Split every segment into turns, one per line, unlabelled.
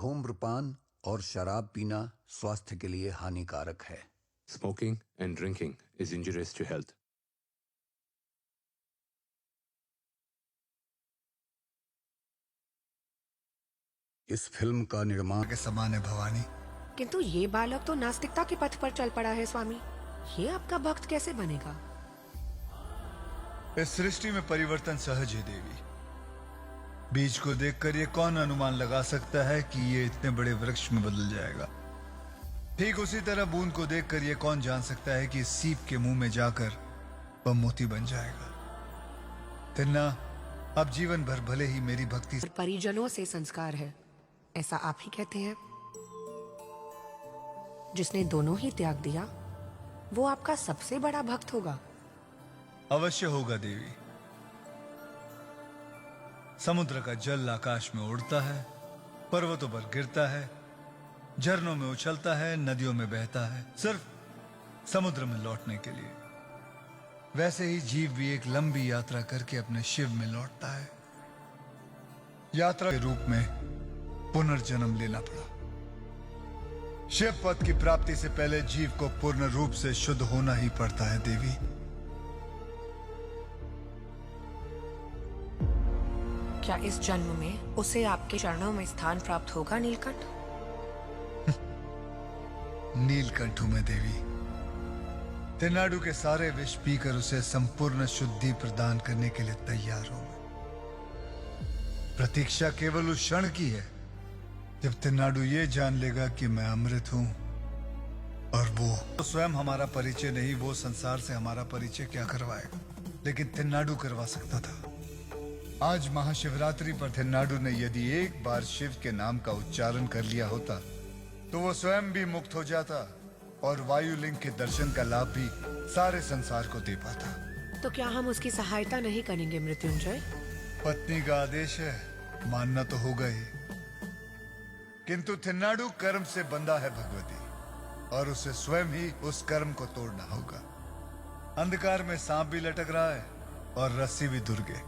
धूम्रपान और शराब पीना स्वास्थ्य के लिए हानिकारक है।
Smoking and drinking is injurious to health.
इस फिल्म का निर्माण
के समान है भवानी।
किंतु ये बालक तो नास्तिकता के पथ पर चल पड़ा है स्वामी। ये आपका भक्त कैसे बनेगा?
इस सृष्टि में परिवर्तन सहज है देवी। बीज को देखकर ये कौन अनुमान लगा सकता है कि ये इतने बड़े वृक्ष में बदल जाएगा। ठीक उसी तरह बूंद को देखकर ये कौन जान सकता है कि सीप के मुंह में जाकर वह मोती बन जाएगा। तिन्ना, अब जीवन भर भले ही मेरी भक्ति
परिजनों से संस्कार है, ऐसा आप ही कहते हैं। जिसने दोनों ही त्याग दिया वो आपका सबसे बड़ा भक्त होगा।
अवश्य होगा देवी। समुद्र का जल आकाश में उड़ता है, पर्वतों पर गिरता है, झरनों में उछलता है, नदियों में बहता है, सिर्फ समुद्र में लौटने के लिए। वैसे ही जीव भी एक लंबी यात्रा करके अपने शिव में लौटता है। यात्रा के रूप में पुनर्जन्म लेना पड़ा। शिव पद की प्राप्ति से पहले जीव को पूर्ण रूप से शुद्ध होना ही पड़ता है देवी।
क्या इस जन्म में उसे आपके चरणों में स्थान प्राप्त होगा नीलकंठ?
नीलकंठ हूं मैं देवी। तेनाडु के सारे विष पीकर उसे संपूर्ण शुद्धि प्रदान करने के लिए तैयार हूं मैं। प्रतीक्षा केवल उस क्षण की है जब तेनाडु ये जान लेगा कि मैं अमृत हूं, और वो तो स्वयं हमारा परिचय नहीं, वो संसार से हमारा परिचय क्या करवाएगा, लेकिन तेनाडु करवा सकता था। आज महाशिवरात्रि पर तेनाडु ने यदि एक बार शिव के नाम का उच्चारण कर लिया होता तो वो स्वयं भी मुक्त हो जाता और वायुलिंग के दर्शन का लाभ भी सारे संसार को दे पाता।
तो क्या हम उसकी सहायता नहीं करेंगे मृत्युंजय?
पत्नी का आदेश है, मानना तो होगा ही। किंतु तेनाडु कर्म से बंधा है भगवती, और उसे स्वयं ही उस कर्म को तोड़ना होगा। अंधकार में सांप भी लटक रहा है और रस्सी भी दुर्गे।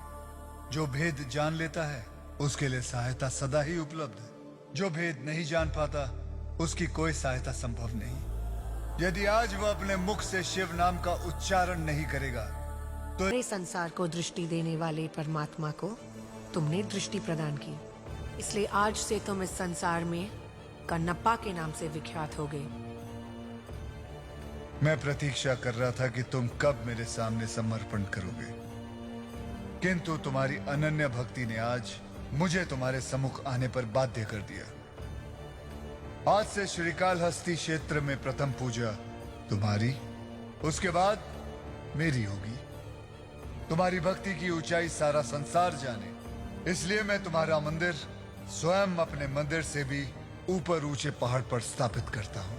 जो भेद जान लेता है उसके लिए सहायता सदा ही उपलब्ध है। जो भेद नहीं जान पाता उसकी कोई सहायता संभव नहीं। यदि आज वह अपने मुख से शिव नाम का उच्चारण नहीं करेगा तो
पूरे संसार को दृष्टि देने वाले परमात्मा को तुमने दृष्टि प्रदान की, इसलिए आज से तुम इस संसार में कन्नप्पा के नाम से विख्यात हो गए।
मैं प्रतीक्षा कर रहा था कि तुम कब मेरे सामने समर्पण करोगे, किंतु तुम्हारी अनन्य भक्ति ने आज मुझे तुम्हारे सम्मुख आने पर बाध्य कर दिया। आज से श्रीकालहस्ती क्षेत्र में प्रथम पूजा तुम्हारी, उसके बाद मेरी होगी। तुम्हारी भक्ति की ऊंचाई सारा संसार जाने, इसलिए मैं तुम्हारा मंदिर स्वयं अपने मंदिर से भी ऊपर ऊंचे पहाड़ पर स्थापित करता हूं।